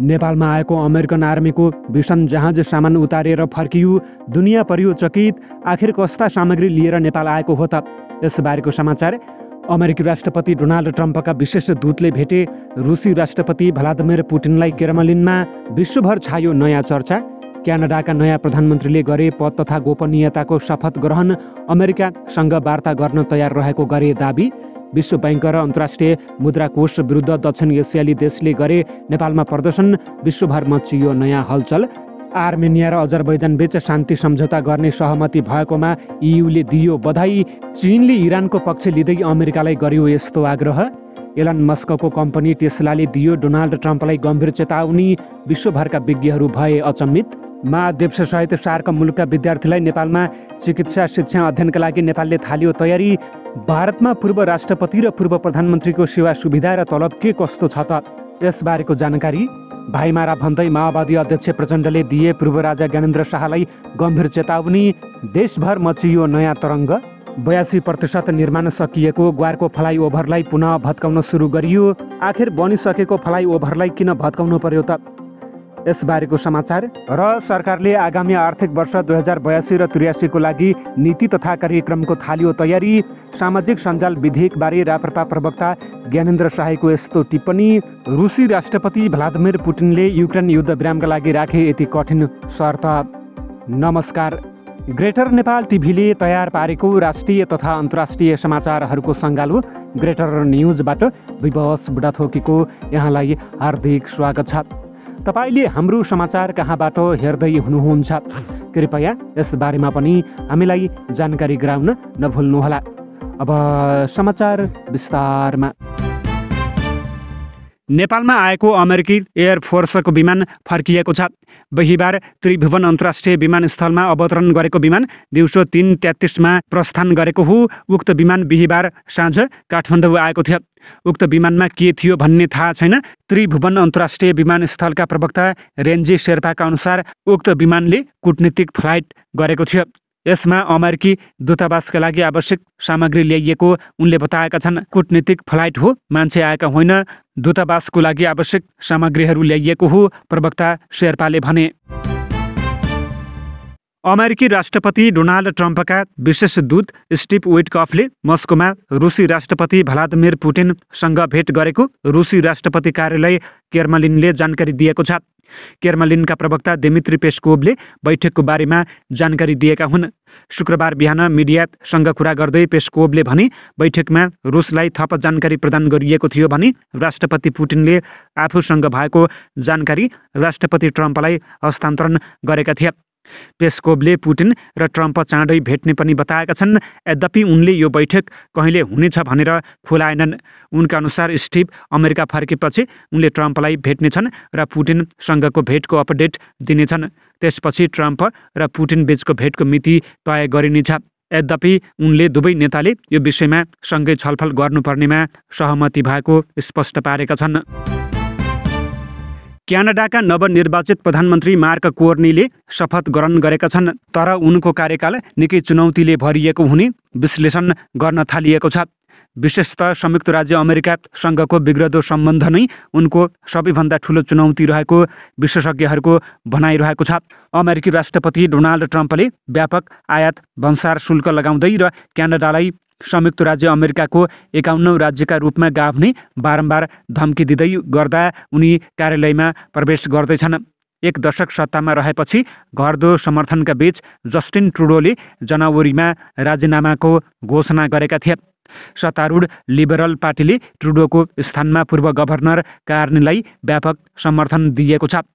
नेपालमा आएको अमेरिकन आर्मीको भीषण जहाज सामान उतारेर फर्कियो। दुनियाँ परियो चकित। आखिर कस्ता सामग्री लिएर नेपाल आएको हो त? यसबारेको समाचार। अमेरिकी राष्ट्रपति डोनाल्ड ट्रम्पका विशेष दूतले भेटे रुसी राष्ट्रपति भ्लादिमिर पुटिनलाई केरमलिनमा। विश्वभर छायो नयाँ चर्चा। क्यानाडाका नयाँ प्रधानमन्त्रीले गरे पद तथा गोपनीयताको शपथ ग्रहण। अमेरिकासँग वार्ता गर्न तयार रहेको गरे दाबी। विश्व बैंक र अन्तर्राष्ट्रिय मुद्रा कोष विरुद्ध दक्षिण एसियाली देशले गरे नेपालमा प्रदर्शन। विश्वभर मचियो नयाँ हलचल। आर्मेनिया र अजरबैजान बीच शान्ति सम्झौता गर्ने सहमति भएकोमा इयुले दियो बधाई। चीनले इरानको पक्ष लिँदै अमेरिकालाई गर्यो यस्तो आग्रह। एलन मस्कको कम्पनी टेस्लाले दियो डोनाल्ड ट्रम्पलाई गम्भीर चेतावनी। विश्वभरका विज्ञहरू भए अचम्मित। महादेश सहित सार्क मुलुकका विद्यार्थीलाई नेपालमा चिकित्सा शिक्षा अध्ययनका लागि नेपालले थाल्यो तयारी। भारतमा पूर्व राष्ट्रपति र पूर्व प्रधानमन्त्रीको सेवा सुविधा र तलब के कस्तो छ त? यसबारेको जानकारी। भाइमारा भन्दै माओवादी अध्यक्ष प्रचण्डले दिए पूर्व राजा ज्ञानेन्द्र शाहलाई गम्भीर चेतावनी। देशभर मचियो नयाँ तरङ्ग। 82% निर्माण सकिएको ग्वारको फ्लाइओभरलाई पुनः भत्काउन सुरु गरियो। आखिर बनिसकेको फ्लाइओभरलाई किन भत्काउनु पर्यो त? यसबारेको समाचार। र सरकारले आगामी आर्थिक वर्ष 2082 र 83 को लागि नीति तथा कार्यक्रमको थाल्यो तयारी। सामाजिक सञ्जाल विधेयकबारे राप्रपा प्रवक्ता ज्ञानेन्द्र शाहीको यस्तो टिप्पणी। रुसी राष्ट्रपति भ्लादिमिर पुटिनले युक्रेन युद्ध विरामका लागि राखे यति कठिन शर्त। नमस्कार। ग्रेटर नेपाल टिभीले तयार पारेको राष्ट्रिय तथा अन्तर्राष्ट्रिय समाचारहरूको सङ्गालो ग्रेटर न्युजबाट विवश बुढाथोकीको यहाँलाई हार्दिक स्वागत छ। तपाईले हाम्रो समाचार कहाँबाट हेर्दै हुनुहुन्छ कृपया यसबारेमा पनि हामीलाई जानकारी गराउन नभुल्नुहोला। अब समाचार विस्तारमा। नेपालमा आएको अमेरिकी एयरफोर्सको विमान फर्किएको छ। बिहिबार त्रिभुवन अन्तर्राष्ट्रिय विमानस्थलमा अवतरण गरेको विमान दिउँसो 3:33 प्रस्थान गरेको हो। उक्त विमान बिहिबार साँझ काठमाडौँ आएको थियो। उक्त विमानमा के थियो भन्ने थाहा छैन। त्रिभुवन अन्तर्राष्ट्रिय विमानस्थलका प्रवक्ता रेन्जी शेर्पाका अनुसार उक्त विमानले कूटनीतिक फ्लाइट गरेको थियो। यसमा अमेरिकी दूतावासका लागि आवश्यक सामग्री ल्याइएको उनले बताएका छन्। कूटनीतिक फ्लाइट हो, मान्छे आएका होइन। दूतावासको लागि आवश्यक सामग्रीहरू ल्याइएको हो, प्रवक्ता शेर्पाले भने। अमेरिकी राष्ट्रपति डोनाल्ड ट्रम्पका विशेष दूत स्टिभ विटकफले मस्कोमा रुसी राष्ट्रपति भ्लादिमिर पुटिनसँग भेट गरेको रुसी राष्ट्रपति कार्यालय केरमलिनले जानकारी दिएको छ। केरमलिनका प्रवक्ता दिमित्री पेस्कोभले बैठकको बारेमा जानकारी दिएका हुन्। शुक्रबार बिहान मिडियासँग कुरा गर्दै पेस्कोभले भने बैठकमा रुसलाई थप जानकारी प्रदान गरिएको थियो भने राष्ट्रपति पुटिनले आफूसँग भएको जानकारी राष्ट्रपति ट्रम्पलाई हस्तान्तरण गरेका थिए। पेस्कोभले पुटिन र ट्रम्प चाँडै भेट्ने पनि बताएका छन्। यद्यपि उनले यो बैठक कहिले हुनेछ भनेर खुलाएनन्। उनका अनुसार स्टिभ अमेरिका फर्केपछि उनले ट्रम्पलाई भेट्नेछन् र पुटिनसँगको भेटको अपडेट दिनेछन्। त्यसपछि ट्रम्प र पुटिन बीचको भेटको मिति तय गरिनेछ। यद्यपि उनले दुवै नेताले यो विषयमा सँगै छलफल गर्नुपर्नेमा सहमति भएको स्पष्ट पारेका छन्। क्यानाडाका नवनिर्वाचित प्रधानमन्त्री मार्क कोर्नीले शपथ ग्रहण गरेका छन्। तर उनको कार्यकाल निकै चुनौतीले भरिएको हुने विश्लेषण गर्न थालिएको छ। विशेषतः संयुक्त राज्य अमेरिकासँगको बिग्रदो सम्बन्ध नै उनको सबैभन्दा ठुलो चुनौती रहेको विशेषज्ञहरूको भनाइरहेको छ। अमेरिकी राष्ट्रपति डोनाल्ड ट्रम्पले व्यापक आयात भन्सार शुल्क लगाउँदै र क्यानाडालाई संयुक्त राज्य अमेरिकाको 51औं राज्यका रूपमा गाभ्ने बारम्बार धम्की दिँदै गर्दा उनी कार्यालयमा प्रवेश गर्दैछन्। एक दशक सत्तामा रहेपछि घट्दो समर्थनका बीच जस्टिन ट्रुडोले जनवरीमा राजीनामाको घोषणा गरेका थिए। सत्तारूढ लिबरल पार्टीले ट्रुडोको स्थानमा पूर्व गभर्नर कार्नीलाई व्यापक समर्थन दिएको छ।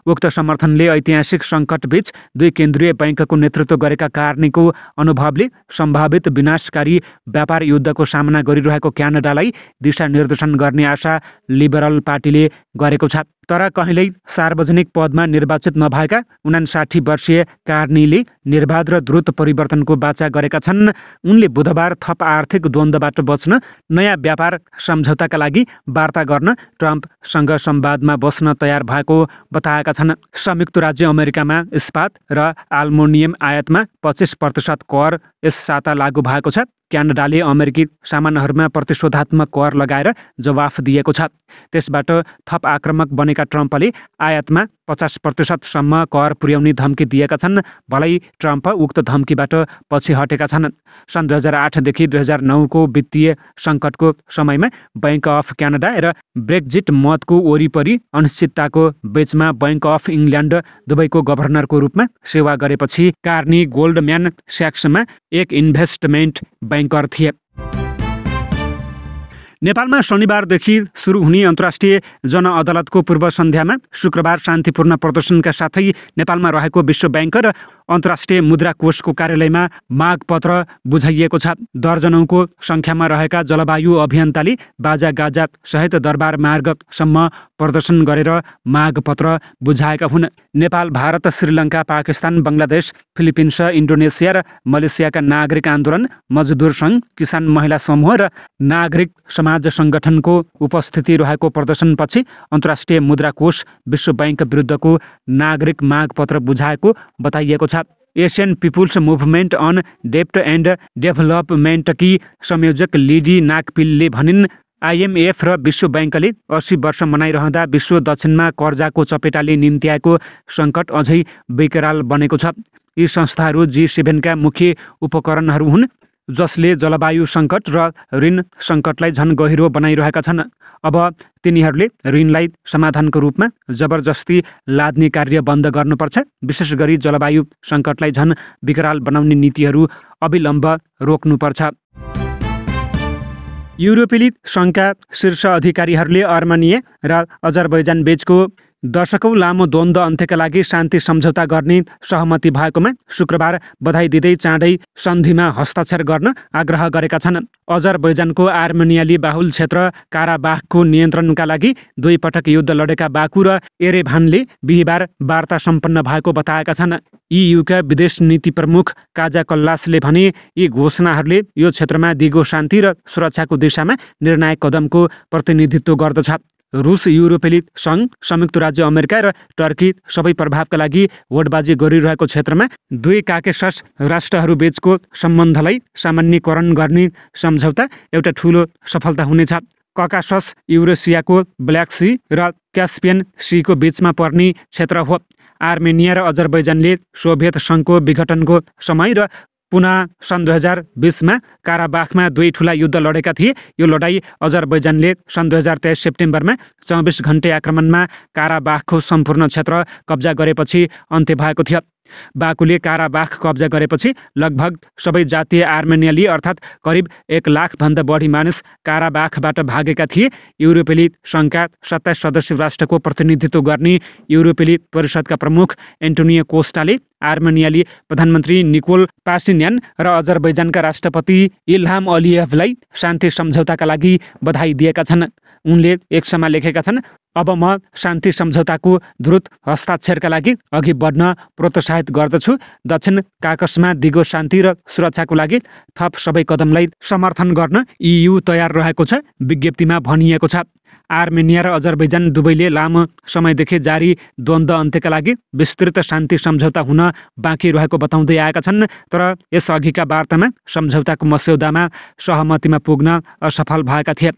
उक्त समर्थनले ऐतिहासिक सङ्कटबीच दुई केन्द्रीय बैङ्कको नेतृत्व गरेका कार्नीको अनुभवले सम्भावित विनाशकारी व्यापार युद्धको सामना गरिरहेको क्यानाडालाई दिशानिर्देशन गर्ने आशा लिबरल पार्टीले गरेको छ। तर कहिल्यै सार्वजनिक पदमा निर्वाचित नभएका 59 वर्षीय कार्नीले निर्बाध र द्रुत परिवर्तनको वाचा गरेका छन्। उनले बुधबार थप आर्थिक द्वन्द्वबाट बच्न नयाँ व्यापार सम्झौताका लागि वार्ता गर्न ट्रम्पसँग संवादमा बस्न तयार भएको बताएका छन्। संयुक्त राज्य अमेरिकामा इस्पात र एल्युमिनियम आयातमा 25% कर यस साता लागू भएको छ। क्यानाडाले अमेरिकी सामानहरूमा प्रतिशोधात्मक कर लगाएर जवाफ दिएको छ। त्यसबाट थप आक्रामक बनेका ट्रम्पले आयातमा 50% कर पुर्याउने धम्की दिएका छन्। भलै ट्रम्प उक्त धम्कीबाट पछि हटेका छन्। सन् 2008 देखि 2009 को वित्तीय सङ्कटको समयमा बैंक अफ क्यानाडा र ब्रेक्जिट मतको वरिपरि अनिश्चितताको बीचमा बैंक अफ इङ्ल्यान्ड दुबईको गभर्नरको रूपमा सेवा गरेपछि कार्नी गोल्डम्यान स्याक्समा एक इन्भेस्टमेन्ट बैंकर थिए। नेपालमा शनिबारदेखि सुरु हुने अन्तर्राष्ट्रिय जनअदालतको पूर्व सन्ध्यामा शुक्रबार शान्तिपूर्ण प्रदर्शनका साथै नेपालमा रहेको विश्व बैंक र अन्तर्राष्ट्रिय मुद्रा कोषको कार्यालयमा मागपत्र बुझाइएको छ। दर्जनौंको सङ्ख्यामा रहेका जलवायु अभियन्ताले बाजागाजा सहित दरबार मार्गसम्म प्रदर्शन गरेर मागपत्र बुझाएका हुन्। नेपाल, भारत, श्रीलङ्का, पाकिस्तान, बङ्गलादेश, फिलिपिन्स, इन्डोनेसिया र मलेसियाका नागरिक आन्दोलन, मजदुर सङ्घ, किसान महिला समूह र नागरिक समाज सङ्गठनको उपस्थिति रहेको प्रदर्शनपछि अन्तर्राष्ट्रिय मुद्रा कोष विश्व बैंक विरुद्धको नागरिक मागपत्र बुझाएको बताइएको छ। एसियन पिपुल्स मुभमेन्ट अन डेब्ट एन्ड डेभलपमेन्टकी संयोजक लिडी नागपिलले भनिन्, आइएमएफ र विश्व बैंकले 80 वर्ष मनाइरहँदा विश्व दक्षिणमा कर्जाको चपेटाले निम्त्याएको सङ्कट अझै बेकराल बनेको छ। यी संस्थाहरू G7 का मुख्य उपकरणहरू हुन्, जसले जलवायु सङ्कट र ऋण सङ्कटलाई झन गहिरो बनाइरहेका छन्। अब तिनीहरूले ऋणलाई समाधानको रूपमा जबरजस्ती लाद्ने कार्य बन्द गर्नुपर्छ। विशेष गरी जलवायु सङ्कटलाई झन विकराल बनाउने नीतिहरू अविलम्ब रोक्नुपर्छ। युरोपेली सङ्घका शीर्ष अधिकारीहरूले अर्मेनिया र अजरबैजान बीचको दशकौं लामो द्वन्द्व अन्त्यका लागि शान्ति सम्झौता गर्ने सहमति भएकोमा शुक्रबार बधाई दिँदै चाँडै सन्धिमा हस्ताक्षर गर्न आग्रह गरेका छन्। अजरबैजानको आर्मेनियाली बाहुल क्षेत्र काराबाखको नियन्त्रणका लागि दुई पटक युद्ध लडेका बाकु र एरेभानले बिहिबार वार्ता सम्पन्न भएको बताएका छन्। इयुका विदेश नीति प्रमुख काजा कल्लासले भने, यी घोषणाहरूले यो क्षेत्रमा दिगो शान्ति र सुरक्षाको दिशामा निर्णायक कदमको प्रतिनिधित्व गर्दछ। रुस, युरोपेली सङ्घ, संयुक्त राज्य अमेरिका र टर्की सबै प्रभावका लागि होडबाजी गरिरहेको क्षेत्रमा दुई काकेसस राष्ट्रहरूबीचको सम्बन्धलाई सामान्यीकरण गर्ने सम्झौता एउटा ठूलो सफलता हुनेछ। ककासस युरेसियाको ब्ल्याक सी र क्यास्पियन सीको बीचमा पर्ने क्षेत्र हो। आर्मेनिया र अजरबैजानले सोभियत सङ्घको विघटनको समय र पुनः सन् 2020 मा काराबाखमा दुई ठूला युद्ध लडेका थिए। यो लडाईँ अजरबैजानले सन् 2023 सेप्टेम्बरमा 24 घण्टे आक्रमणमा काराबाखको सम्पूर्ण क्षेत्र कब्जा गरेपछि अन्त्य भएको थियो। बाकुले काराबाख कब्जा गरेपछि लगभग सबै जातीय आर्मेनियाली अर्थात् करिब 1 लाखभन्दा बढी मानिस काराबाखबाट भागेका थिए। युरोपेली सङ्घका 27 सदस्य राष्ट्रको प्रतिनिधित्व गर्ने युरोपेली परिषदका प्रमुख एन्टोनियो कोस्टाले आर्मेनियाली प्रधानमन्त्री निकोल पासिन्यान र अजरबैजानका राष्ट्रपति इल्हाम अलियभलाई शान्ति सम्झौताका लागि बधाई दिएका छन्। उनले एक्समा लेखेका छन्, अब म शान्ति सम्झौताको द्रुत हस्ताक्षरका लागि अघि बढ्न प्रोत्साहित गर्दछु। दक्षिण काकसमा दिगो शान्ति र सुरक्षाको लागि थप सबै कदमलाई समर्थन गर्न EU तयार रहेको छ, विज्ञप्तिमा भनिएको छ। आर्मेनिया र अजरबैजान दुवैले लामो समयदेखि जारी द्वन्द्व अन्त्यका लागि विस्तृत शान्ति सम्झौता हुन बाँकी रहेको बताउँदै आएका छन्। तर यसअघिका वार्तामा सम्झौताको मस्यौदामा सहमतिमा पुग्न असफल भएका थिए।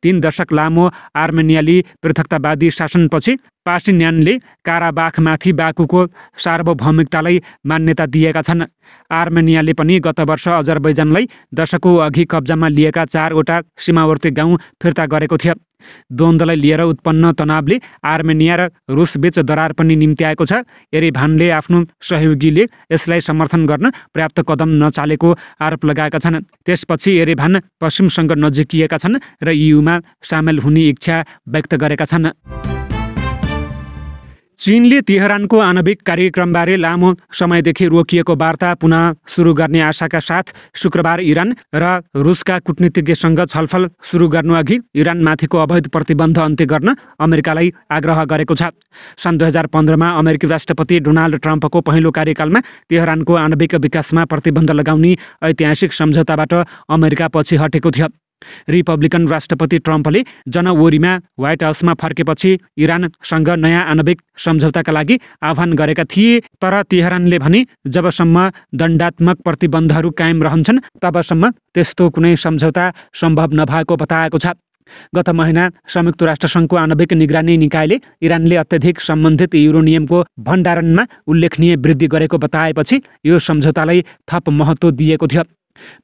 3 दशक लामो आर्मेनियाली पृथकतावादी शासनपछि पासिन्यानले काराबाखमाथि बाकुको सार्वभौमिकतालाई मान्यता दिएका छन्। आर्मेनियाले पनि गत वर्ष अजरबैजानलाई दशकौं अघि कब्जामा लिएका 4वटा सीमावर्ती गाउँ फिर्ता गरेको थियो। द्वन्द्वलाई लिएर उत्पन्न तनावले आर्मेनिया र रुसबीच दरार पनि निम्त्याएको छ। एरेभानले आफ्नो सहयोगीले यसलाई समर्थन गर्न पर्याप्त कदम नचालेको आरोप लगाएका छन्। त्यसपछि एरेभान पश्चिमसँग नजिकिएका छन् र EUमा सामेल हुने इच्छा व्यक्त गरेका छन्। चीनले तेहरानको आणविक कार्यक्रमबारे लामो समयदेखि रोकिएको वार्ता पुनः सुरु गर्ने आशाका साथ शुक्रबार इरान र रुसका कूटनीतिज्ञसँग छलफल सुरु गर्नुअघि इरानमाथिको अवैध प्रतिबन्ध अन्त्य गर्न अमेरिकालाई आग्रह गरेको छ। सन् 2015 मा अमेरिकी राष्ट्रपति डोनाल्ड ट्रम्पको पहिलो कार्यकालमा तेहरानको आणविक विकासमा प्रतिबन्ध लगाउने ऐतिहासिक सम्झौताबाट अमेरिका पछि हटेको थियो। रिपब्लिकन राष्ट्रपति ट्रम्पले जनवरीमा व्हाइट हाउसमा फर्केपछि इरानसँग नयाँ आणविक सम्झौताका लागि आह्वान गरेका थिए, तर तेहरानले भने जबसम्म दण्डात्मक प्रतिबन्धहरू कायम रहन्छन् तबसम्म त्यस्तो कुनै सम्झौता सम्भव नभएको बताएको छ। गत महिना संयुक्त राष्ट्रसङ्घको आणविक निगरानी निकायले इरानले अत्यधिक सम्बन्धित युरेनियमको भण्डारणमा उल्लेखनीय वृद्धि गरेको बताएपछि यो सम्झौतालाई थप महत्त्व दिएको थियो।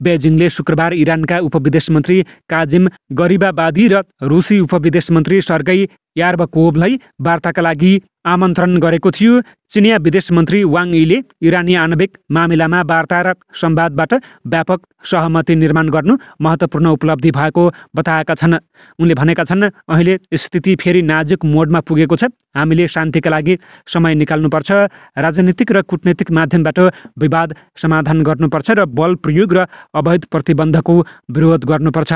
बेजिङले शुक्रबार इरानका उपविदेश मन्त्री काजिम गरिबाबादी र रुसी उपविदेश मन्त्री सर्गेई यार्बकोभलाई वार्ताका लागि आमन्त्रण गरेको थियो। चिनिया विदेश मन्त्री वाङ यीले इरानी आणविक मामिलामा वार्ता र संवादबाट व्यापक सहमति निर्माण गर्नु महत्त्वपूर्ण उपलब्धि भएको बताएका छन्। उनले भनेका छन्, अहिले स्थिति फेरि नाजुक मोडमा पुगेको छ। हामीले शान्तिका लागि समय निकाल्नुपर्छ, राजनीतिक र कूटनीतिक माध्यमबाट विवाद समाधान गर्नुपर्छ र बल प्रयोग र अवैध प्रतिबन्धको विरोध गर्नुपर्छ।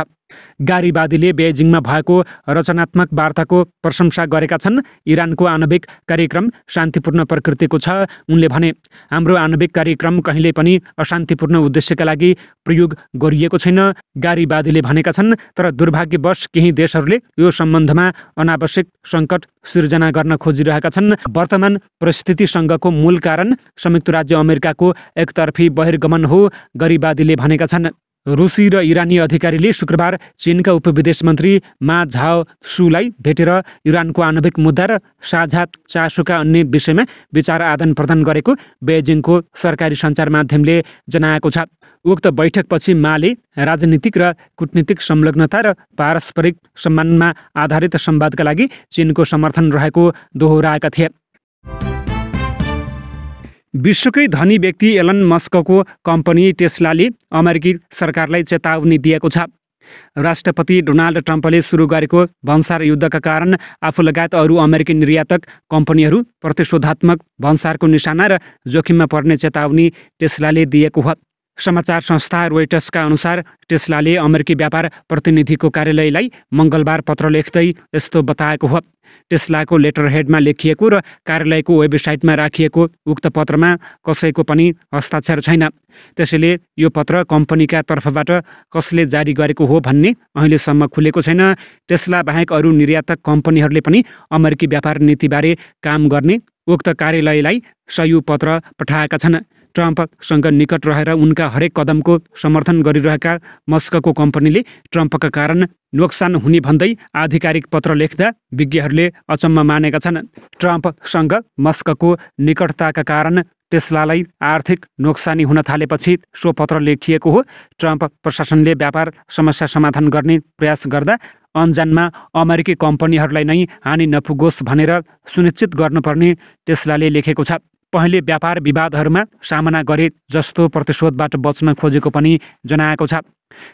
गारीबादीले बेजिङमा भएको रचनात्मक वार्ताको प्रशंसा गरेका छन्। इरानको आणविक कार्यक्रम शान्तिपूर्ण प्रकृतिको छ। उनले भने, हाम्रो आणविक कार्यक्रम कहिल्यै पनि अशान्तिपूर्ण उद्देश्यका लागि प्रयोग गरिएको छैन। गारीबादीले भनेका छन्, तर दुर्भाग्यवश केही देशहरूले यो सम्बन्धमा अनावश्यक सङ्कट सिर्जना गर्न खोजिरहेका छन्। वर्तमान परिस्थितिसँगको मूल कारण संयुक्त राज्य अमेरिकाको एकतर्फी बहिर्गमन हो, गारीबादीले भनेका छन्। रुसी र इरानी अधिकारीले शुक्रबार चीनका उपविदेश मन्त्री मा झाओसुलाई भेटेर इरानको आणविक मुद्दा र साझा चासोका अन्य विषयमा विचार आदान प्रदान गरेको बेजिङको सरकारी सञ्चार माध्यमले जनाएको छ। उक्त बैठकपछि माले राजनीतिक र कूटनीतिक संलग्नता र पारस्परिक सम्मानमा आधारित संवादका लागि चीनको समर्थन रहेको दोहोऱ्याएका थिए। विश्वकै धनी व्यक्ति एलन मस्कको कम्पनी टेस्लाले अमेरिकी सरकारलाई चेतावनी दिएको छ। राष्ट्रपति डोनाल्ड ट्रम्पले सुरु गरेको भन्सार युद्धका कारण आफू लगायत अरू अमेरिकी निर्यातक कम्पनीहरू प्रतिशोधात्मक भन्सारको निशाना र जोखिममा पर्ने चेतावनी टेस्लाले दिएको हो। समाचार संस्था रोइटर्सका अनुसार टेस्लाले अमेरिकी व्यापार प्रतिनिधिको कार्यालयलाई मङ्गलबार पत्र लेख्दै यस्तो बताएको हो। टेस्लाको लेटर हेडमा लेखिएको र कार्यालयको वेबसाइटमा राखिएको उक्त पत्रमा कसैको पनि हस्ताक्षर छैन। त्यसैले यो पत्र कम्पनीका तर्फबाट कसले जारी गरेको हो भन्ने अहिलेसम्म खुलेको छैन। टेस्ला बाहेक अरू निर्यातक कम्पनीहरूले पनि अमेरिकी व्यापार नीतिबारे काम गर्ने उक्त कार्यालयलाई सही पत्र पठाएका छन्। ट्रम्पसँग निकट रहेर उनका हरेक कदमको समर्थन गरिरहेका मस्कको कम्पनीले ट्रम्पका कारण नोक्सान हुने भन्दै आधिकारिक पत्र लेख्दा विज्ञहरूले अचम्म मानेका छन्। ट्रम्पसँग मस्कको निकटताका कारण टेस्लालाई आर्थिक नोक्सानी हुन थालेपछि सो पत्र लेखिएको हो। ट्रम्प प्रशासनले व्यापार समस्या समाधान गर्ने प्रयास गर्दा अनजानमा अमेरिकी कम्पनीहरूलाई नै हानि नपुगोस् भनेर सुनिश्चित गर्नुपर्ने टेस्लाले लेखेको छ। पहिले व्यापार विवादहरूमा सामना गरे जस्तो प्रतिशोधबाट बच्न खोजेको पनि जनाएको छ।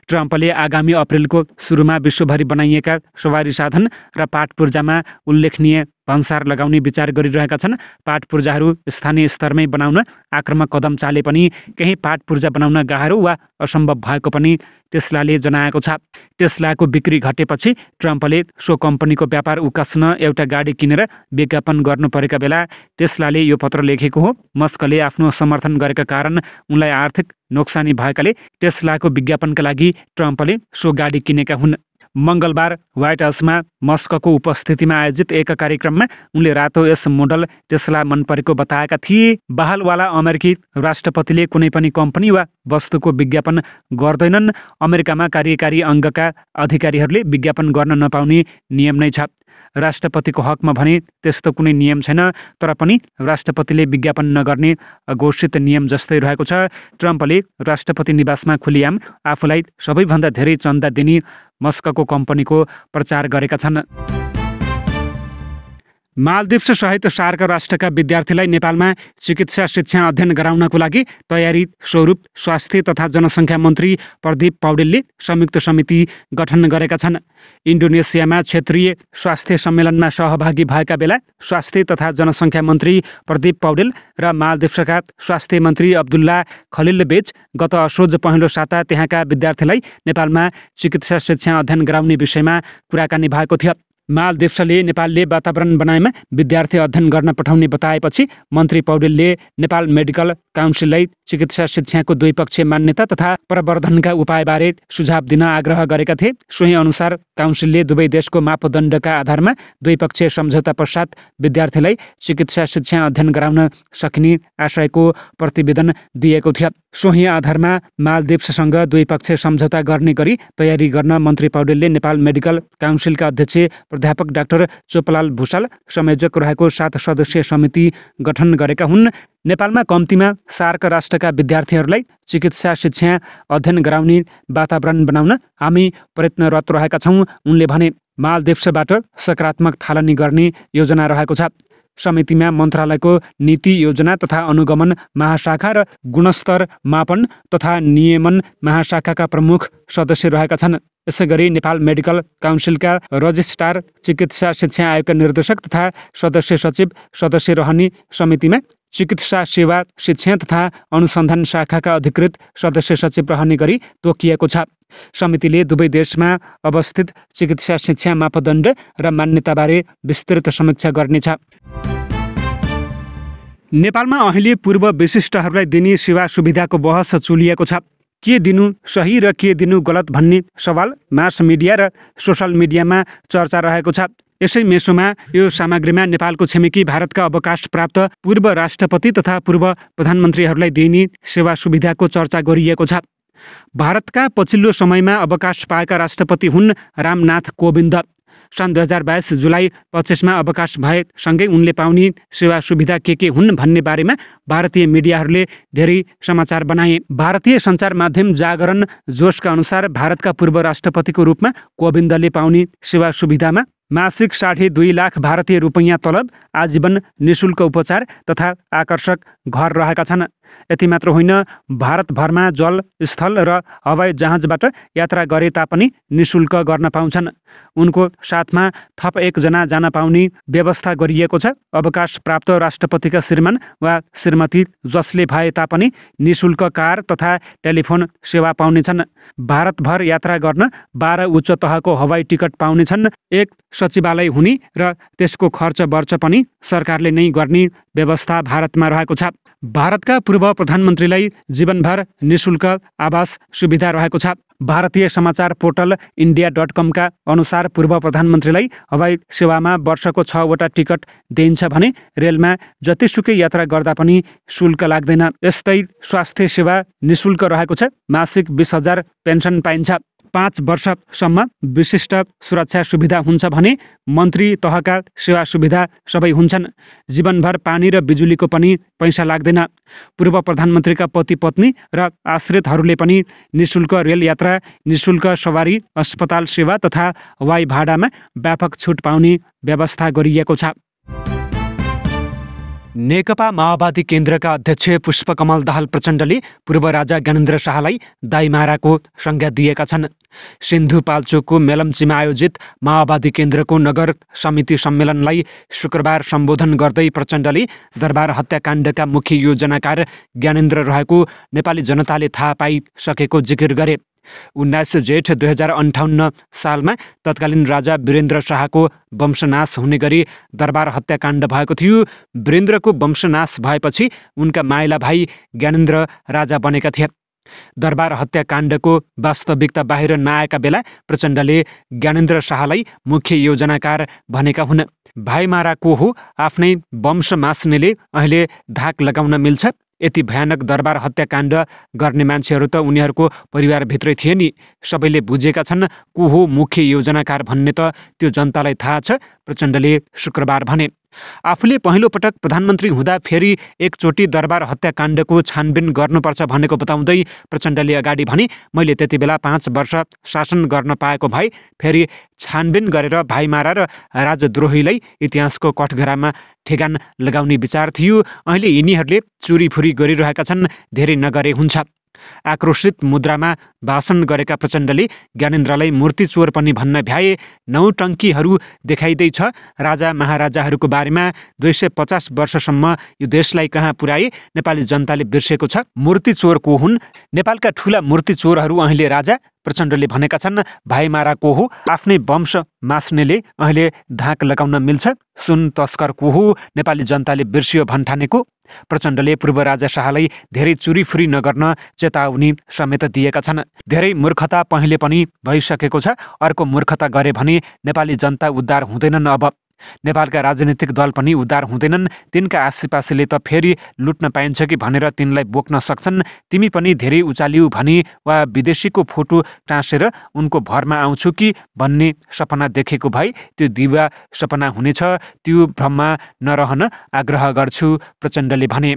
ट्रम्पले आगामी अप्रिलको सुरुमा विश्वभरि बनाइएका सवारी साधन र पाटपूर्जामा उल्लेखनीय भन्सार लगाउने विचार गरिरहेका छन्। पाटपूर्जाहरू स्थानीय स्तरमै बनाउन आक्रामक कदम चाले पनि केही पाटपूर्जा बनाउन गाह्रो वा असम्भव भएको पनि टेस्लाले जनाएको छ। टेस्लाको बिक्री घटेपछि ट्रम्पले सो कम्पनीको व्यापार उकास्न एउटा गाडी किनेर विज्ञापन गर्नु परेका बेला टेस्लाले यो पत्र लेखेको हो। मस्कले आफ्नो समर्थन गरेका कारण उनलाई आर्थिक नोक्सानी भएकाले टेस्लाको विज्ञापनका लागि ट्रम्पले सो गाडी किनेका हुन्। मङ्गलबार व्हाइट हाउसमा मस्कको उपस्थितिमा आयोजित एक कार्यक्रममा उनले रातो एस मोडल टेस्ला मन परेको बताएका थिए। बहालवाला अमेरिकी राष्ट्रपतिले कुनै पनि कम्पनी वा वस्तुको विज्ञापन गर्दैनन्। अमेरिकामा कार्यकारी अङ्गका अधिकारीहरूले विज्ञापन गर्न नपाउने नियम नै छ। राष्ट्रपतिको हकमा भने त्यस्तो कुनै नियम छैन, तर पनि राष्ट्रपतिले विज्ञापन नगर्ने घोषित नियम जस्तै रहेको छ। ट्रम्पले राष्ट्रपति निवासमा खुलियाम आफूलाई सबैभन्दा धेरै चन्दा दिने मस्कको कम्पनीको प्रचार गरेका छन्। मालदिप्स सहित सार्क राष्ट्रका विद्यार्थीलाई नेपालमा चिकित्सा शिक्षा अध्ययन गराउनको लागि तयारी स्वरूप स्वास्थ्य तथा जनसङ्ख्या मन्त्री प्रदीप पौडेलले संयुक्त समिति गठन गरेका छन्। इन्डोनेसियामा क्षेत्रीय स्वास्थ्य सम्मेलनमा सहभागी भएका बेला स्वास्थ्य तथा जनसङ्ख्या मन्त्री प्रदीप पौडेल र मालदिप्सका स्वास्थ्य मन्त्री अब्दुल्ला खलिलबीच गत असोज पहिलो साता त्यहाँका विद्यार्थीलाई नेपालमा चिकित्सा शिक्षा अध्ययन गराउने विषयमा कुराकानी भएको थियो। मालदिप्सले नेपालले वातावरण बनाएमा विद्यार्थी अध्ययन गर्न पठाउने बताएपछि मन्त्री पौडेलले नेपाल मेडिकल काउन्सिललाई चिकित्सा शिक्षाको द्विपक्षीय मान्यता तथा प्रवर्धनका उपायबारे सुझाव दिन आग्रह गरेका थिए। सोही अनुसार काउन्सिलले दुवै देशको मापदण्डका आधारमा द्विपक्षीय सम्झौता पश्चात विद्यार्थीलाई चिकित्सा शिक्षा अध्ययन गराउन सकिने आशयको प्रतिवेदन दिएको थियो। सोही आधारमा मालदिप्ससँग द्विपक्षीय सम्झौता गर्ने गरी तयारी गर्न मन्त्री पौडेलले नेपाल मेडिकल काउन्सिलका अध्यक्ष प्राध्यापक डाक्टर चोपलाल भुषाल संयोजक रहेको 7 सदस्यीय समिति गठन गरेका हुन्। नेपालमा कम्तीमा सार्क राष्ट्रका विद्यार्थीहरूलाई चिकित्सा शिक्षा अध्ययन गराउने वातावरण बनाउन हामी प्रयत्नरत रहेका छौँ। उनले भने मालदिप्सबाट सकारात्मक थालनी गर्ने योजना रहेको छ। समितिमा मन्त्रालयको नीति योजना तथा अनुगमन महाशाखा र गुणस्तर मापन तथा नियमन महाशाखाका प्रमुख सदस्य रहेका छन्। यसैगरी नेपाल मेडिकल काउन्सिलका रजिस्ट्रार, चिकित्सा शिक्षा आयोगका निर्देशक तथा सदस्य सचिव सदस्य रहने समितिमा चिकित्सा सेवा शिक्षा तथा अनुसन्धान शाखाका अधिकृत सदस्य सचिव रहने गरी तोकिएको छ। समितिले दुवै देशमा अवस्थित चिकित्सा शिक्षा मापदण्ड र मान्यताबारे विस्तृत समीक्षा गर्नेछ। नेपालमा अहिले पूर्व विशिष्टहरूलाई दिने सेवा सुविधाको बहस चुलिएको छ। के दिनु सही र के दिनु गलत भन्ने सवाल मास मिडिया र सोसल मिडियामा चर्चा रहेको छ। यसै मेसोमा यो सामग्रीमा नेपालको छिमेकी भारतका अवकाश प्राप्त पूर्व राष्ट्रपति तथा पूर्व प्रधानमन्त्रीहरूलाई दिइने सेवा सुविधाको चर्चा गरिएको छ। भारतका पछिल्लो समयमा अवकाश पाएका राष्ट्रपति हुन् रामनाथ कोविन्द। सन् 2022 जुलाई 25मा अवकाश भएसँगै उनले पाउने सेवा सुविधा के हुन् भन्ने बारेमा भारतीय मिडियाहरूले धेरै समाचार बनाए। भारतीय सञ्चार माध्यम जागरण जोसका अनुसार भारतका पूर्व राष्ट्रपतिको रूपमा कोविन्दले पाउने सेवा सुविधामा मासिक 2.5 लाख भारतीय रुपैयाँ तलब, आजीवन निशुल्क उपचार तथा आकर्षक घर रहेका छन्। यति मात्र होइन, भारतभरमा जल, स्थल र हवाई जहाजबाट यात्रा गरे तापनि निशुल्क गर्न पाउँछन्। उनको साथमा थप 1 जना जान पाउने व्यवस्था गरिएको छ। अवकाश प्राप्त राष्ट्रपतिका श्रीमान वा श्रीमती जसले भए तापनि निशुल्क कार तथा टेलिफोन सेवा पाउनेछन्। भारतभर यात्रा गर्न 12 उच्च तहको हवाई टिकट पाउनेछन्। 1 सचिवालय हुने र त्यसको खर्च वर्च पनि सरकारले नै गर्ने व्यवस्था भारतमा रहेको छ। भारतका पूर्व प्रधानमन्त्रीलाई जीवनभर निशुल्क आवास सुविधा रहेको छ। भारतीय समाचार पोर्टल india.com का अनुसार पूर्व प्रधानमन्त्रीलाई हवाई सेवामा वर्षको 6 वटा टिकट दिइन्छ भने रेलमा जतिसुकै यात्रा गर्दा पनि शुल्क लाग्दैन। यस्तै स्वास्थ्य सेवा निशुल्क रहेको छ। मासिक 20,000 पेन्सन पाइन्छ। 5 वर्षसम्म विशिष्ट सुरक्षा सुविधा हुन्छ भने मन्त्री तहका सेवा सुविधा सबै हुन्छन्। जीवनभर पानी र बिजुलीको पनि पैसा लाग्दैन। पूर्व प्रधानमन्त्रीका पति पत्नी र आश्रितहरूले पनि निशुल्क रेल यात्रा, निशुल्क सवारी, अस्पताल सेवा तथा हवाई भाडामा व्यापक छुट पाउने व्यवस्था गरिएको छ। नेकपा माओवादी केन्द्रका अध्यक्ष पुष्पकमल दाहाल प्रचण्डले पूर्व राजा ज्ञानेन्द्र शाहलाई दाइमाराको संज्ञा दिएका छन्। सिन्धुपाल्चोकको मेलम्चीमा आयोजित माओवादी केन्द्रको नगर समिति सम्मेलनलाई शुक्रबार सम्बोधन गर्दै प्रचण्डले दरबार हत्याकाण्डका मुख्य योजनाकार ज्ञानेन्द्र रहेको नेपाली जनताले थाहा पाइसकेको जिकिर गरे। 19 जेठ 2058 सालमा तत्कालीन राजा वीरेन्द्र शाहको वंशनाश हुने गरी दरबार हत्याकाण्ड भएको थियो। वीरेन्द्रको वंशनाश भएपछि उनका माइला भाइ ज्ञानेन्द्र राजा बनेका थिए। दरबार हत्याकाण्डको वास्तविकता बाहिर नआएका बेला प्रचण्डले ज्ञानेन्द्र शाहलाई मुख्य योजनाकार भनेका हुन्। भाइमारा को हो, आफ्नै वंश मास्नेले अहिले धाक लगाउन मिल्छ? यति भयानक दरबार हत्याकाण्ड गर्ने मान्छेहरू त उनीहरूको परिवारभित्रै थिए नि। सबैले बुझेका छन् को हो मुख्य योजनाकार भन्ने त त्यो जनतालाई थाहा छ, प्रचण्डले शुक्रबार भने। आफूले पहिलो पटक प्रधानमन्त्री हुँदा फेरि एकचोटि दरबार हत्याकाण्डको छानबिन गर्नुपर्छ भनेको बताउँदै प्रचण्डले अगाडि भने, मैले त्यति बेला 5 वर्ष शासन गर्न पाएको भए फेरि छानबिन गरेर भाइमारा र राजद्रोहीलाई इतिहासको कठघरामा ठेगान लगाउने विचार थियो। अहिले यिनीहरूले चुरीफुरी गरिरहेका छन्, धेरै नगरे हुन्छ। आक्रोशित मुद्रामा भाषण गरेका प्रचण्डले ज्ञानेन्द्रलाई मूर्ति चोर पनि भन्न भ्याए। नौटङ्कीहरू देखाइँदैछ। राजा महाराजाहरूको बारेमा 250 वर्षसम्म यो देशलाई कहाँ पुर्याए नेपाली जनताले बिर्सेको छ। मूर्ति चोर को हुन्? नेपालका ठुला मूर्ति चोरहरू अहिले राजा। प्रचण्डले भनेका छन् भाइमारा को हो? आफ्नै वंश मास्नेले अहिले धाक लगाउन मिल्छ। सुन तस्कर को हो? नेपाली जनताले बिर्सियो भन्ठानेको। प्रचण्डले पूर्व राजा शाहलाई धेरै चुरीफुरी नगर्न चेतावनी समेत दिएका छन्। धेरै मूर्खता पहिले पनि भइसकेको छ। अर्को मूर्खता गरे भने नेपाली जनता उद्धार हुँदैनन्। अब नेपालका राजनीतिक दल पनि उद्धार हुँदैनन्। तिनका आसीपासीले त फेरि लुट्न पाइन्छ कि भनेर तिनलाई बोक्न सक्छन्। तिमी पनि धेरै उचालियौ भने वा विदेशीको फोटो टाँसेर उनको भरमा आउँछु कि भन्ने सपना देखेको भए त्यो दिवा सपना हुनेछ। त्यो भ्रममा नरहन आग्रह गर्छु, प्रचण्डले भने।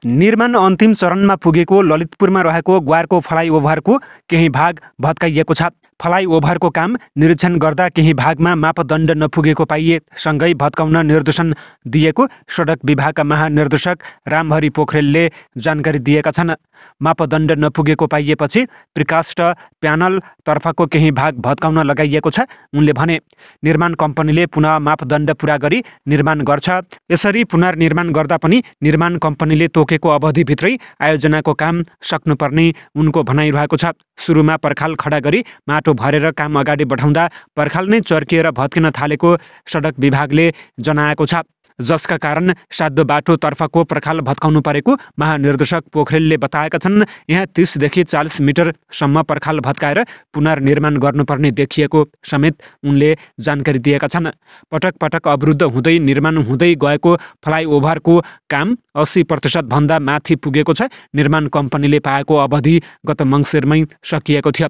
निर्माण अन्तिम चरणमा पुगेको ललितपुरमा रहेको ग्वारको फ्लाइओभरको केही भाग भत्काइएको छ। फ्लाइओभरको काम निरीक्षण गर्दा केही भागमा मापदण्ड नपुगेको पाइए। सँगै भत्काउन निर्देशन दिएको सडक विभागका महानिर्देशक रामहरि पोखरेलले जानकारी दिएका छन्। मापदण्ड नपुगेको पाइएपछि प्रिकास्ट प्यानलतर्फको केही भाग भत्काउन लगाइएको छ। उनले भने निर्माण कम्पनीले पुनः मापदण्ड पुरा गरी निर्माण गर्छ। यसरी पुनर्निर्माण गर्दा पनि निर्माण कम्पनीले तोकेको अवधिभित्रै आयोजनाको काम सक्नुपर्ने उनको भनाइरहेको छ। सुरुमा पर्खाल खडा गरी माटो भरेर काम अगाडि बढाउँदा पर्खाल नै चर्किएर भत्किन थालेको सडक विभागले जनाएको छ, जसका कारण साध्य बाटोतर्फको पर्खाल भत्काउनु परेको महानिर्देशक पोखरेलले बताएका छन्। यहाँ 30 देखि 40 मिटरसम्म पर्खाल भत्काएर पुनर्निर्माण गर्नुपर्ने देखिएको समेत उनले जानकारी दिएका छन्। पटक पटक अवरुद्ध हुँदै निर्माण हुँदै गएको फ्लाइओभरको काम 80% भन्दा माथि पुगेको छ। निर्माण कम्पनीले पाएको अवधि गत मङ्सिरमै सकिएको थियो।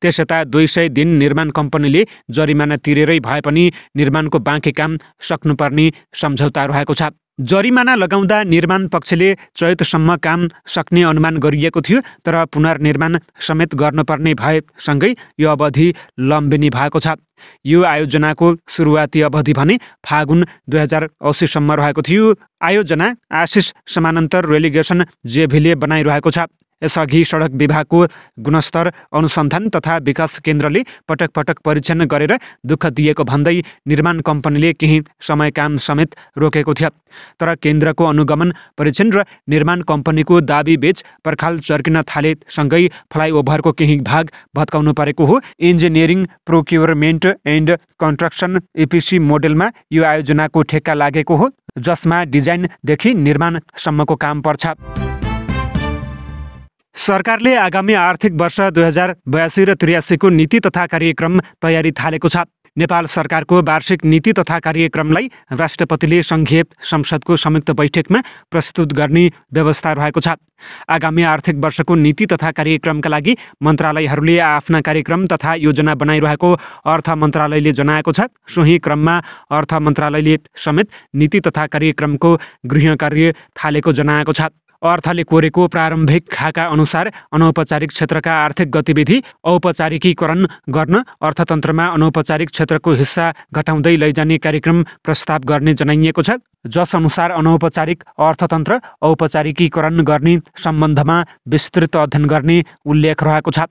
त्यसयता 200 दिन निर्माण कम्पनीले जरिमाना तिरेरै भए पनि निर्माणको बाँकी काम सक्नुपर्ने सम्झौता रहेको छ। जरिमाना लगाउँदा निर्माण पक्षले चैतसम्म काम सक्ने अनुमान गरिएको थियो, तर पुनर्निर्माण समेत गर्नुपर्ने भएसँगै यो अवधि लम्बिनी भएको छ। यो आयोजनाको सुरुवाती अवधि भने फागुन 2080 सम्म रहेको थियो। आयोजना आशिष समानान्तर रेलिगेसन जेभीले बनाइरहेको छ। यसअघि सडक विभागको गुणस्तर अनुसन्धान तथा विकास केन्द्रले पटक पटक परीक्षण गरेर दुःख दिएको भन्दै निर्माण कम्पनीले केही समय काम समेत रोकेको थियो। तर केन्द्रको अनुगमन परीक्षण र निर्माण कम्पनीको दाबी बीच पर्खाल चर्किन थालेसँगै फ्लाइओभरको केही भाग भत्काउनु परेको हो। Engineering procurement and construction EPC मोडेलमा यो आयोजनाको ठेक्का लागेको हो, जसमा डिजाइनदेखि निर्माणसम्मको काम पर्छ। सरकारले आगामी आर्थिक वर्ष 2082 र 83 को नीति तथा कार्यक्रम तयारी थालेको छ। नेपाल सरकारको वार्षिक नीति तथा कार्यक्रमलाई राष्ट्रपतिले सङ्घीय संसदको संयुक्त बैठकमा प्रस्तुत गर्ने व्यवस्था रहेको छ। आगामी आर्थिक वर्षको नीति तथा कार्यक्रमका लागि मन्त्रालयहरूले आफ्ना कार्यक्रम तथा योजना बनाइरहेको अर्थ मन्त्रालयले जनाएको छ। सोही क्रममा अर्थ मन्त्रालयले समेत नीति तथा कार्यक्रमको गृह कार्य थालेको जनाएको छ। अर्थले कोरेको प्रारम्भिक खाका अनुसार अनौपचारिक क्षेत्रका आर्थिक गतिविधि औपचारिकीकरण गर्न अर्थतन्त्रमा अनौपचारिक क्षेत्रको हिस्सा घटाउँदै लैजाने कार्यक्रम प्रस्ताव गर्ने जनाइएको छ, जस अनुसार अनौपचारिक अर्थतन्त्र औपचारिकीकरण गर्ने सम्बन्धमा विस्तृत अध्ययन गर्ने उल्लेख रहेको छ।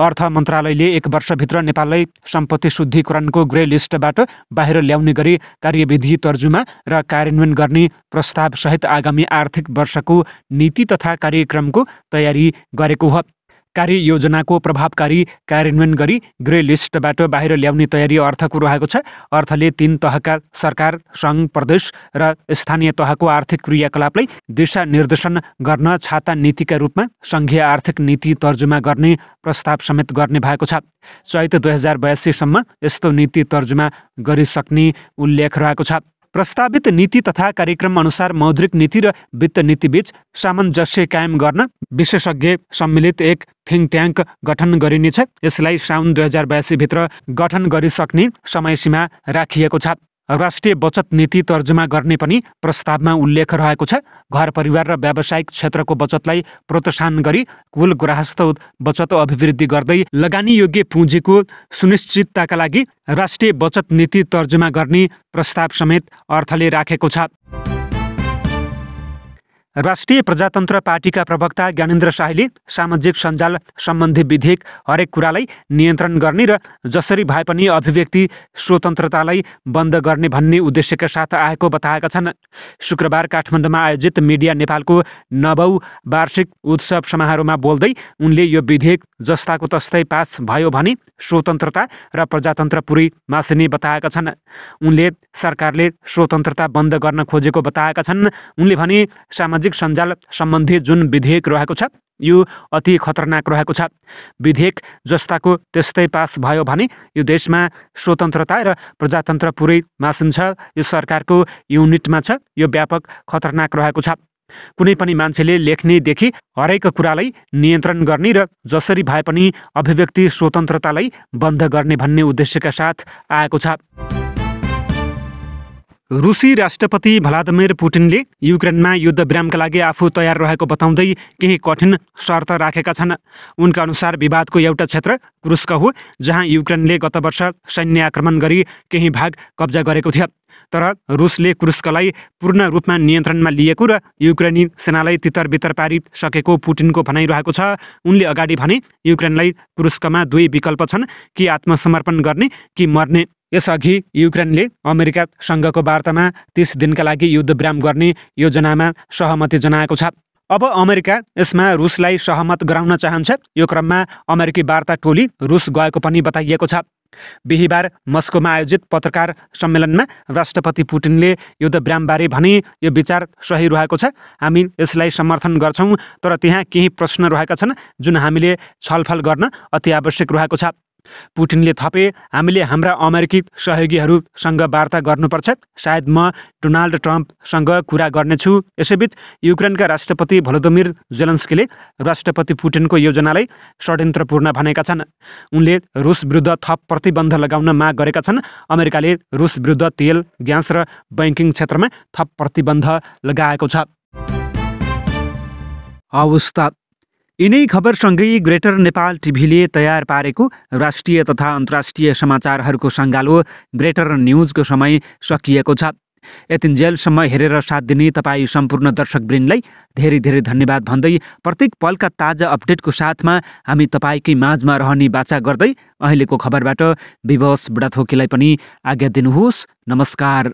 अर्थ मन्त्रालयले 1 वर्षभित्र नेपाललाई सम्पत्ति शुद्धिकरणको ग्रे लिस्टबाट बाहिर ल्याउने गरी कार्यविधि तर्जुमा र कार्यान्वयन गर्ने प्रस्ताव सहित आगामी आर्थिक वर्षको नीति तथा कार्यक्रमको तयारी गरेको हो। कार्ययोजनाको प्रभावकारी कार्यान्वयन गरी ग्रे लिस्टबाट बाहिर ल्याउने तयारी अर्थको रहेको छ। अर्थले 3 तहका सरकार, सङ्घ, प्रदेश र स्थानीय तहको आर्थिक क्रियाकलापलाई दिशा निर्देशन गर्न छाता नीतिका रूपमा सङ्घीय आर्थिक नीति तर्जुमा गर्ने प्रस्ताव समेत गर्ने भएको छ। चैत 2082 सम्म यस्तो नीति तर्जुमा गरिसक्ने उल्लेख रहेको छ। प्रस्तावित नीति तथा कार्यक्रम अनुसार मौद्रिक नीति र वित्त नीतिबीच सामञ्जस्य कायम गर्न विशेषज्ञ सम्मिलित एक थिङ्क ट्याङ्क गठन गरिनेछ। यसलाई साउन 2082 भित्र गठन गरिसक्ने समयसीमा राखिएको छ। राष्ट्रिय बचत नीति तर्जुमा गर्ने पनि प्रस्तावमा उल्लेख रहेको छ। घर परिवार र व्यावसायिक क्षेत्रको बचतलाई प्रोत्साहन गरी कुल गृहस्थ बचत अभिवृद्धि गर्दै लगानीयोग्य पुँजीको सुनिश्चितताका लागि राष्ट्रिय बचत नीति तर्जुमा गर्ने प्रस्ताव समेत अर्थले राखेको छ। राष्ट्रिय प्रजातन्त्र पार्टीका प्रवक्ता ज्ञानेन्द्र शाहीले सामाजिक सञ्जाल सम्बन्धी विधेयक हरेक कुरालाई नियन्त्रण गर्ने र जसरी भए पनि अभिव्यक्ति स्वतन्त्रतालाई बन्द गर्ने भन्ने उद्देश्यका साथ आएको बताएका छन्। शुक्रबार काठमाडौँमा आयोजित मिडिया नेपालको 9औं वार्षिक उत्सव समारोहमा बोल्दै उनले यो विधेयक जस्ताको तस्तै पास भयो भने स्वतन्त्रता र प्रजातन्त्र पुरै मासिने बताएका छन्। उनले सरकारले स्वतन्त्रता बन्द गर्न खोजेको बताएका छन्। उनले भने सामाजिक सञ्जाल सम्बन्धी जुन विधेयक रहेको छ यो अति खतरनाक रहेको छ। विधेयक जस्ताको त्यस्तै पास भयो भने यो देशमा स्वतन्त्रता र प्रजातन्त्र पुरै मासिन्छ। यो सरकारको युनिटमा छ। यो व्यापक खतरनाक रहेको छ। कुनै पनि मान्छेले लेख्नेदेखि हरेक कुरालाई नियन्त्रण गर्ने र जसरी भए पनि अभिव्यक्ति स्वतन्त्रतालाई बन्द गर्ने भन्ने उद्देश्यका साथ आएको छ। रुसी राष्ट्रपति भ्लादिमिर पुटिनले युक्रेनमा युद्धविरामका लागि आफू तयार रहेको बताउँदै केही कठिन शर्त राखेका छन्। उनका अनुसार विवादको एउटा क्षेत्र कुर्स्क हो, जहाँ युक्रेनले गत वर्ष सैन्य आक्रमण गरी केही भाग कब्जा गरेको थियो। तर रुसले कुर्स्कलाई पूर्ण रूपमा नियन्त्रणमा लिएको र युक्रेनी सेनालाई तितरबितर पारिसकेको पुटिनको भनाइरहेको छ। उनले अगाडि भने युक्रेनलाई कुर्स्कमा 2 विकल्प छन्, कि आत्मसमर्पण गर्ने कि मर्ने। यसअघि युक्रेनले अमेरिकासँगको वार्तामा 30 दिनका लागि युद्धविराम गर्ने योजनामा सहमति जनाएको छ। अब अमेरिका यसमा रुसलाई सहमत गराउन चाहन्छ। यो क्रममा अमेरिकी वार्ता टोली रुस गएको पनि बताइएको छ। बिहिबार मस्कोमा आयोजित पत्रकार सम्मेलनमा राष्ट्रपति पुटिनले युद्धविरामबारे भने यो विचार सही रहेको छ। हामी यसलाई समर्थन गर्छौँ, तर त्यहाँ केही प्रश्न रहेका छन् जुन हामीले छलफल गर्न अति आवश्यक रहेको छ। पुटिनले थपे, हामीले हाम्रा अमेरिकी सहयोगीहरूसँग वार्ता गर्नुपर्छ। सायद म डोनाल्ड ट्रम्पसँग कुरा गर्नेछु। यसैबीच युक्रेनका राष्ट्रपति भलोदिमिर जेलेन्स्कीले राष्ट्रपति पुटिनको योजनालाई षड्यन्त्रपूर्ण भनेका छन्। उनले रुस विरुद्ध थप प्रतिबन्ध लगाउन माग गरेका छन्। अमेरिकाले रुस विरुद्ध तेल, ग्यास र बैंकिङ क्षेत्रमा थप प्रतिबन्ध लगाएको छ। अवस्था यिनै खबरसँगै ग्रेटर नेपाल टिभीले तयार पारेको राष्ट्रिय तथा अन्तर्राष्ट्रिय समाचारहरूको सङ्गालो ग्रेटर न्युजको समय सकिएको छ। यतिन्जेलसम्म हेरेर साथ दिने तपाईँ सम्पूर्ण दर्शकवृन्दलाई धेरै धेरै धन्यवाद भन्दै प्रत्येक पलका ताजा अपडेटको साथमा हामी तपाईँकै माझमा रहने बाचा गर्दै अहिलेको खबरबाट विवश बुढाथोकीलाई पनि आज्ञा दिनुहोस्। नमस्कार।